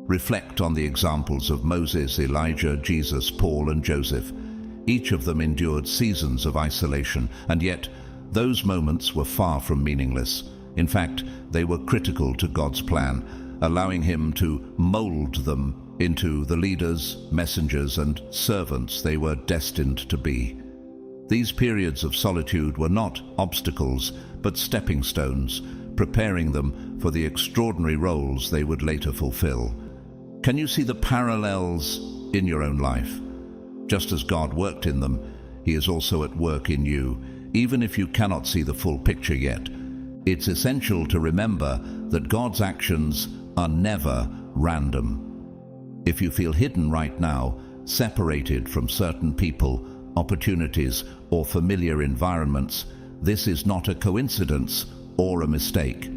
Reflect on the examples of Moses, Elijah, Jesus, Paul, and Joseph. Each of them endured seasons of isolation, and yet those moments were far from meaningless. In fact, they were critical to God's plan, allowing Him to mold them into the leaders, messengers, and servants they were destined to be. These periods of solitude were not obstacles, but stepping stones, preparing them for the extraordinary roles they would later fulfill. Can you see the parallels in your own life? Just as God worked in them, He is also at work in you. Even if you cannot see the full picture yet, it's essential to remember that God's actions are never random. If you feel hidden right now, separated from certain people, opportunities, or familiar environments, this is not a coincidence or a mistake.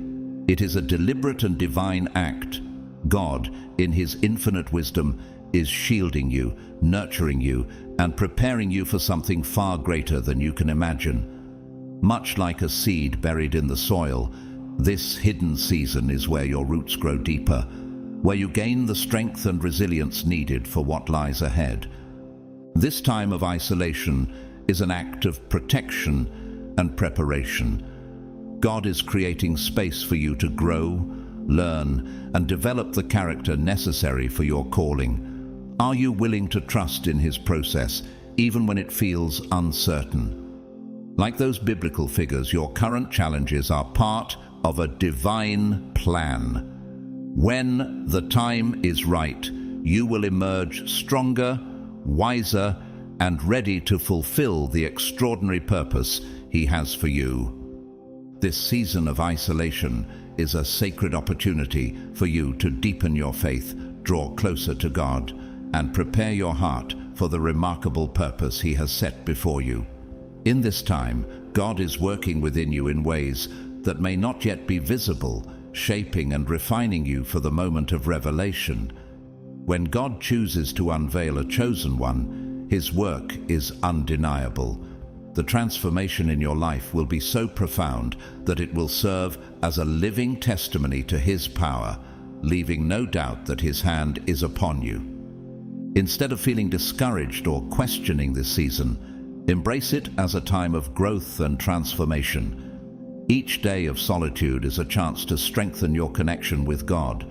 It is a deliberate and divine act. God, in His infinite wisdom, is shielding you, nurturing you, and preparing you for something far greater than you can imagine. Much like a seed buried in the soil, this hidden season is where your roots grow deeper, where you gain the strength and resilience needed for what lies ahead. This time of isolation is an act of protection and preparation. God is creating space for you to grow, learn, and develop the character necessary for your calling. Are you willing to trust in His process, even when it feels uncertain? Like those biblical figures, your current challenges are part of a divine plan. When the time is right, you will emerge stronger, wiser, and ready to fulfill the extraordinary purpose He has for you. This season of isolation is a sacred opportunity for you to deepen your faith, draw closer to God, and prepare your heart for the remarkable purpose He has set before you. In this time, God is working within you in ways that may not yet be visible, shaping and refining you for the moment of revelation. When God chooses to unveil a chosen one, His work is undeniable. The transformation in your life will be so profound that it will serve as a living testimony to His power, leaving no doubt that His hand is upon you. Instead of feeling discouraged or questioning this season, embrace it as a time of growth and transformation. Each day of solitude is a chance to strengthen your connection with God,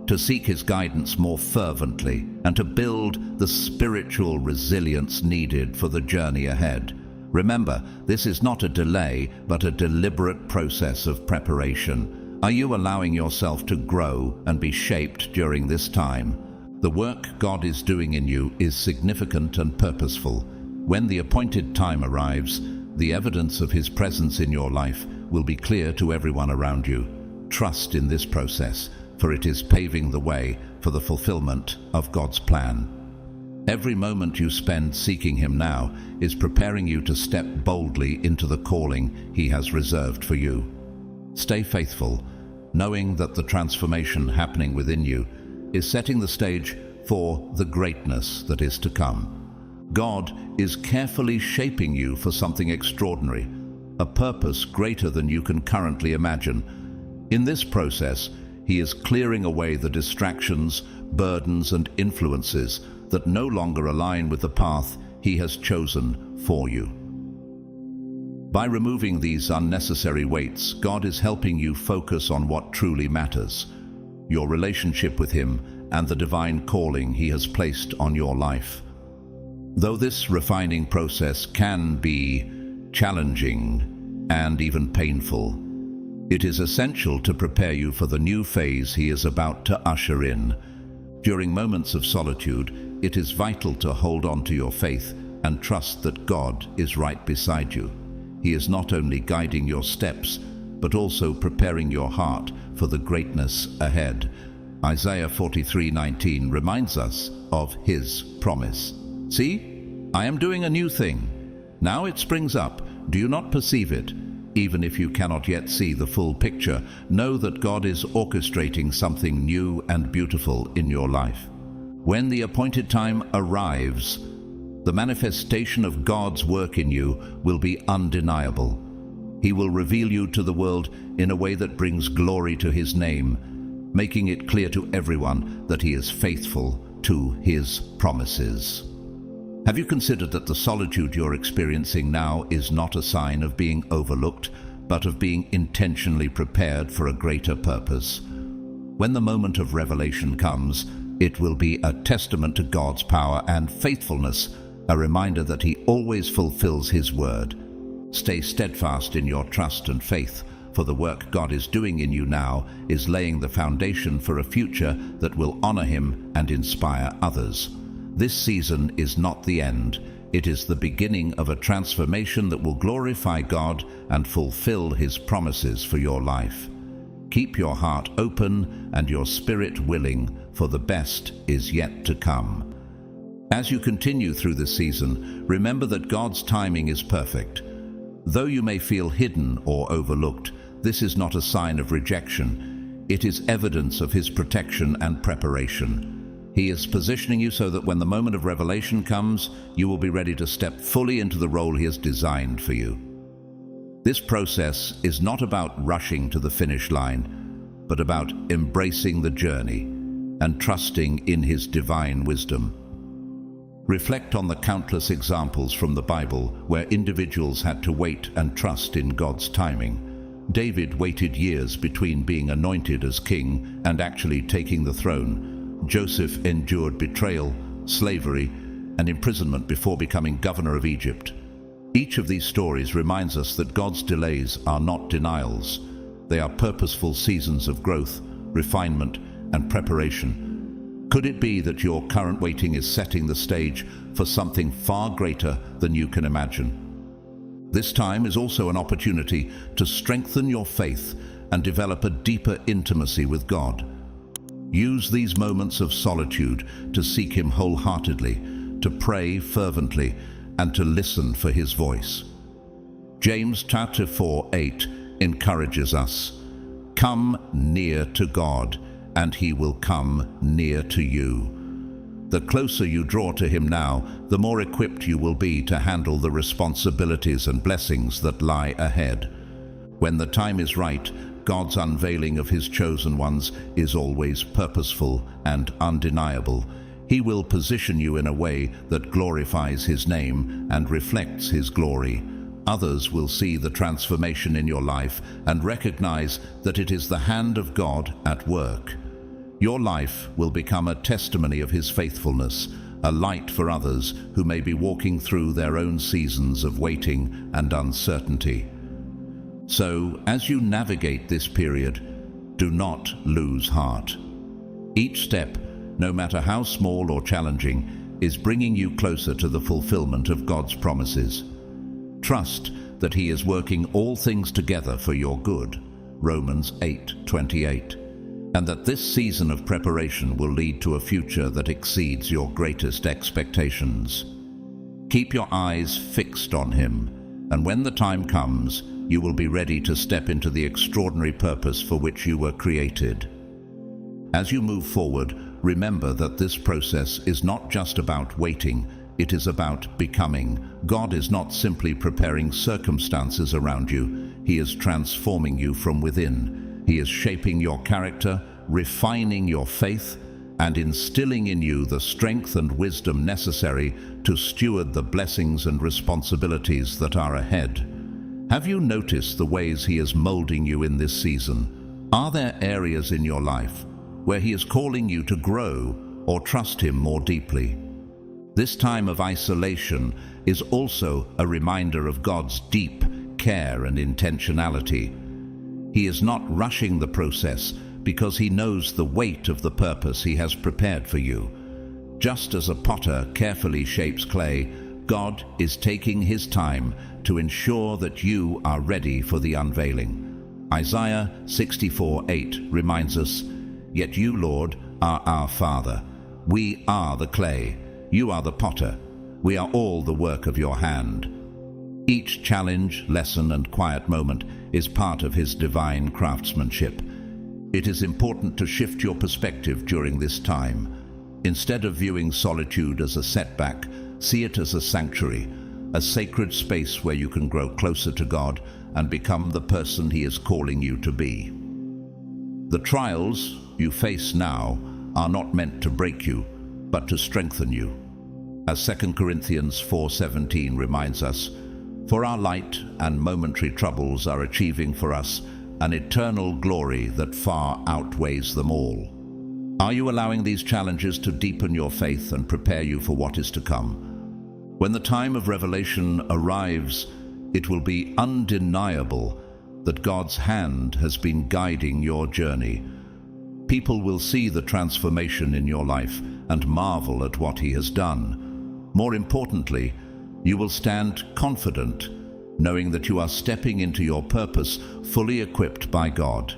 to seek his guidance more fervently, and to build the spiritual resilience needed for the journey ahead. Remember, this is not a delay, but a deliberate process of preparation. Are you allowing yourself to grow and be shaped during this time? The work God is doing in you is significant and purposeful. When the appointed time arrives, the evidence of his presence in your life will be clear to everyone around you. Trust in this process, for it is paving the way for the fulfillment of God's plan. Every moment you spend seeking him now is preparing you to step boldly into the calling he has reserved for you. Stay faithful, knowing that the transformation happening within you is setting the stage for the greatness that is to come. God is carefully shaping you for something extraordinary, a purpose greater than you can currently imagine. In this process, he is clearing away the distractions, burdens, and influences that no longer align with the path he has chosen for you. By removing these unnecessary weights, God is helping you focus on what truly matters: your relationship with him and the divine calling he has placed on your life. Though this refining process can be challenging and even painful, it is essential to prepare you for the new phase he is about to usher in. During moments of solitude, it is vital to hold on to your faith and trust that God is right beside you. He is not only guiding your steps, but also preparing your heart for the greatness ahead. Isaiah 43:19 reminds us of his promise. See, I am doing a new thing. Now it springs up. Do you not perceive it? Even if you cannot yet see the full picture, know that God is orchestrating something new and beautiful in your life. When the appointed time arrives, the manifestation of God's work in you will be undeniable. He will reveal you to the world in a way that brings glory to his name, making it clear to everyone that he is faithful to his promises. Have you considered that the solitude you're experiencing now is not a sign of being overlooked, but of being intentionally prepared for a greater purpose? When the moment of revelation comes, it will be a testament to God's power and faithfulness, a reminder that he always fulfills his word. Stay steadfast in your trust and faith, for the work God is doing in you now is laying the foundation for a future that will honor him and inspire others. This season is not the end. It is the beginning of a transformation that will glorify God and fulfill his promises for your life. Keep your heart open and your spirit willing, for the best is yet to come. As you continue through this season, remember that God's timing is perfect. Though you may feel hidden or overlooked, this is not a sign of rejection. It is evidence of his protection and preparation. He is positioning you so that when the moment of revelation comes, you will be ready to step fully into the role he has designed for you. This process is not about rushing to the finish line, but about embracing the journey and trusting in his divine wisdom. Reflect on the countless examples from the Bible where individuals had to wait and trust in God's timing. David waited years between being anointed as king and actually taking the throne. Joseph endured betrayal, slavery, and imprisonment before becoming governor of Egypt. Each of these stories reminds us that God's delays are not denials. They are purposeful seasons of growth, refinement, and preparation. Could it be that your current waiting is setting the stage for something far greater than you can imagine? This time is also an opportunity to strengthen your faith and develop a deeper intimacy with God. Use these moments of solitude to seek him wholeheartedly, to pray fervently, and to listen for his voice. James chapter 4:8 encourages us, "Come near to God, and he will come near to you." The closer you draw to him now, the more equipped you will be to handle the responsibilities and blessings that lie ahead. When the time is right, God's unveiling of his chosen ones is always purposeful and undeniable. He will position you in a way that glorifies his name and reflects his glory. Others will see the transformation in your life and recognize that it is the hand of God at work. Your life will become a testimony of His faithfulness, a light for others who may be walking through their own seasons of waiting and uncertainty. So, as you navigate this period, do not lose heart. Each step, no matter how small or challenging, is bringing you closer to the fulfillment of God's promises. Trust that He is working all things together for your good, Romans 8:28, and that this season of preparation will lead to a future that exceeds your greatest expectations. Keep your eyes fixed on Him, and when the time comes, you will be ready to step into the extraordinary purpose for which you were created. As you move forward, remember that this process is not just about waiting, it is about becoming. God is not simply preparing circumstances around you, He is transforming you from within. He is shaping your character, refining your faith, and instilling in you the strength and wisdom necessary to steward the blessings and responsibilities that are ahead. Have you noticed the ways He is molding you in this season? Are there areas in your life where He is calling you to grow or trust Him more deeply? This time of isolation is also a reminder of God's deep care and intentionality. He is not rushing the process because He knows the weight of the purpose He has prepared for you. Just as a potter carefully shapes clay, God is taking His time to ensure that you are ready for the unveiling. Isaiah 64:8 reminds us, "Yet you, Lord, are our Father. We are the clay. You are the potter. We are all the work of your hand." Each challenge, lesson, and quiet moment is part of His divine craftsmanship. It is important to shift your perspective during this time. Instead of viewing solitude as a setback, see it as a sanctuary, a sacred space where you can grow closer to God and become the person He is calling you to be. The trials you face now are not meant to break you, but to strengthen you. As 2 Corinthians 4:17 reminds us, "For our light and momentary troubles are achieving for us an eternal glory that far outweighs them all." Are you allowing these challenges to deepen your faith and prepare you for what is to come? When the time of revelation arrives, it will be undeniable that God's hand has been guiding your journey. People will see the transformation in your life and marvel at what He has done. More importantly, you will stand confident, knowing that you are stepping into your purpose fully equipped by God.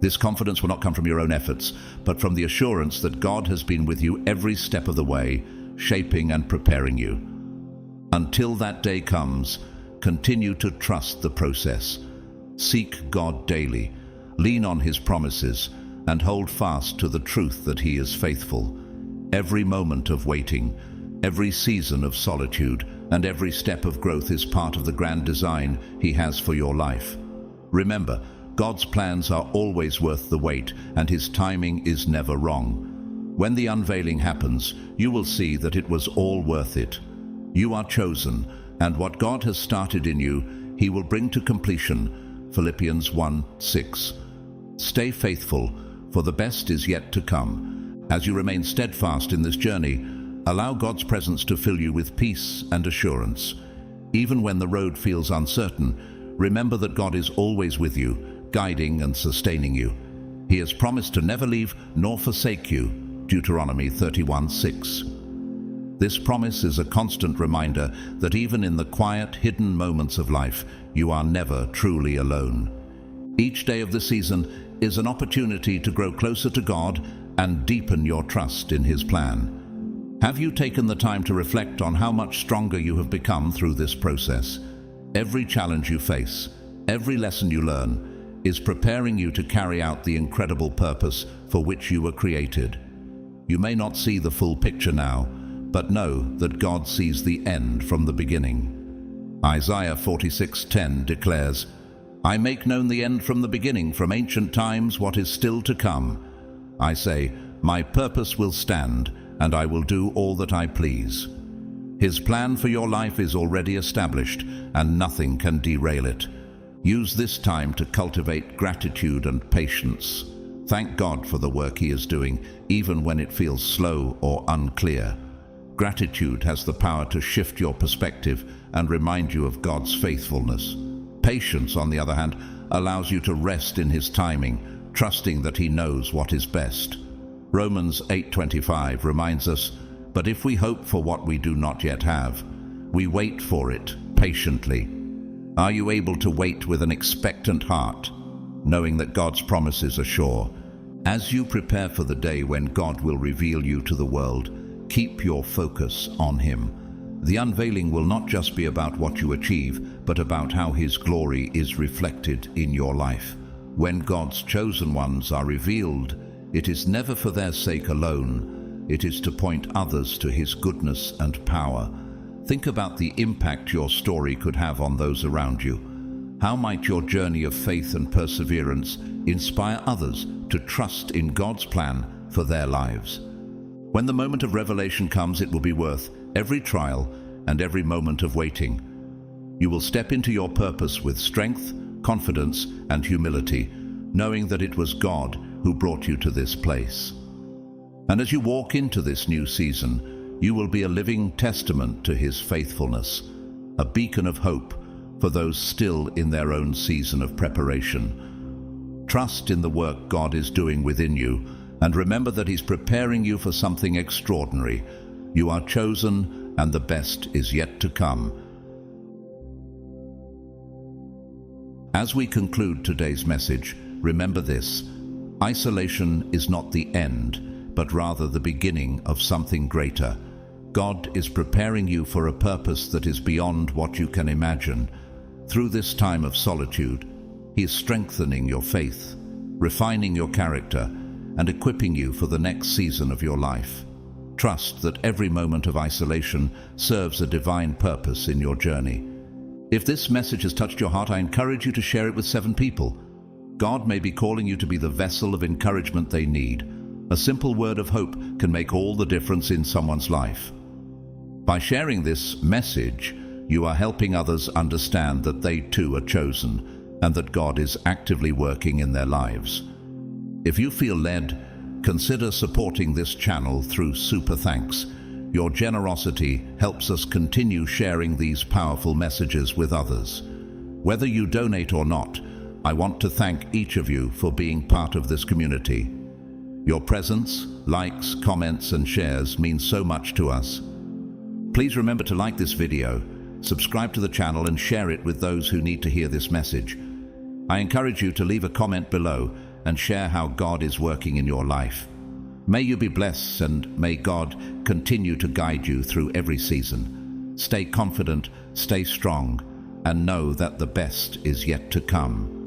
This confidence will not come from your own efforts, but from the assurance that God has been with you every step of the way, shaping and preparing you. Until that day comes, continue to trust the process. Seek God daily, lean on His promises, and hold fast to the truth that He is faithful. Every moment of waiting, every season of solitude, and every step of growth is part of the grand design He has for your life. Remember, God's plans are always worth the wait, and His timing is never wrong. When the unveiling happens, you will see that it was all worth it. You are chosen, and what God has started in you, He will bring to completion. Philippians 1:6. Stay faithful, for the best is yet to come. As you remain steadfast in this journey, allow God's presence to fill you with peace and assurance. Even when the road feels uncertain, remember that God is always with you, guiding and sustaining you. He has promised to never leave nor forsake you, Deuteronomy 31:6. This promise is a constant reminder that even in the quiet, hidden moments of life, you are never truly alone. Each day of the season is an opportunity to grow closer to God and deepen your trust in His plan. Have you taken the time to reflect on how much stronger you have become through this process? Every challenge you face, every lesson you learn, is preparing you to carry out the incredible purpose for which you were created. You may not see the full picture now, but know that God sees the end from the beginning. Isaiah 46:10 declares, "I make known the end from the beginning, from ancient times what is still to come. I say, my purpose will stand, and I will do all that I please." His plan for your life is already established, and nothing can derail it. Use this time to cultivate gratitude and patience. Thank God for the work He is doing, even when it feels slow or unclear. Gratitude has the power to shift your perspective and remind you of God's faithfulness. Patience, on the other hand, allows you to rest in His timing, trusting that He knows what is best. Romans 8:25 reminds us, "But if we hope for what we do not yet have, we wait for it patiently." Are you able to wait with an expectant heart, knowing that God's promises are sure? As you prepare for the day when God will reveal you to the world, keep your focus on Him. The unveiling will not just be about what you achieve, but about how His glory is reflected in your life. When God's chosen ones are revealed, it is never for their sake alone. It is to point others to His goodness and power. Think about the impact your story could have on those around you. How might your journey of faith and perseverance inspire others to trust in God's plan for their lives? When the moment of revelation comes, it will be worth every trial and every moment of waiting. You will step into your purpose with strength, confidence, and humility, knowing that it was God who brought you to this place. And as you walk into this new season, you will be a living testament to His faithfulness, a beacon of hope for those still in their own season of preparation. Trust in the work God is doing within you, and remember that He's preparing you for something extraordinary. You are chosen, and the best is yet to come. As we conclude today's message, remember this: isolation is not the end, but rather the beginning of something greater. God is preparing you for a purpose that is beyond what you can imagine. Through this time of solitude, He is strengthening your faith, refining your character, and equipping you for the next season of your life. Trust that every moment of isolation serves a divine purpose in your journey. If this message has touched your heart, I encourage you to share it with 7 people. God may be calling you to be the vessel of encouragement they need. A simple word of hope can make all the difference in someone's life. By sharing this message, you are helping others understand that they too are chosen and that God is actively working in their lives. If you feel led, consider supporting this channel through Super Thanks. Your generosity helps us continue sharing these powerful messages with others. Whether you donate or not, I want to thank each of you for being part of this community. Your presence, likes, comments, and shares mean so much to us. Please remember to like this video, subscribe to the channel, and share it with those who need to hear this message. I encourage you to leave a comment below and share how God is working in your life. May you be blessed, and may God continue to guide you through every season. Stay confident, stay strong, and know that the best is yet to come.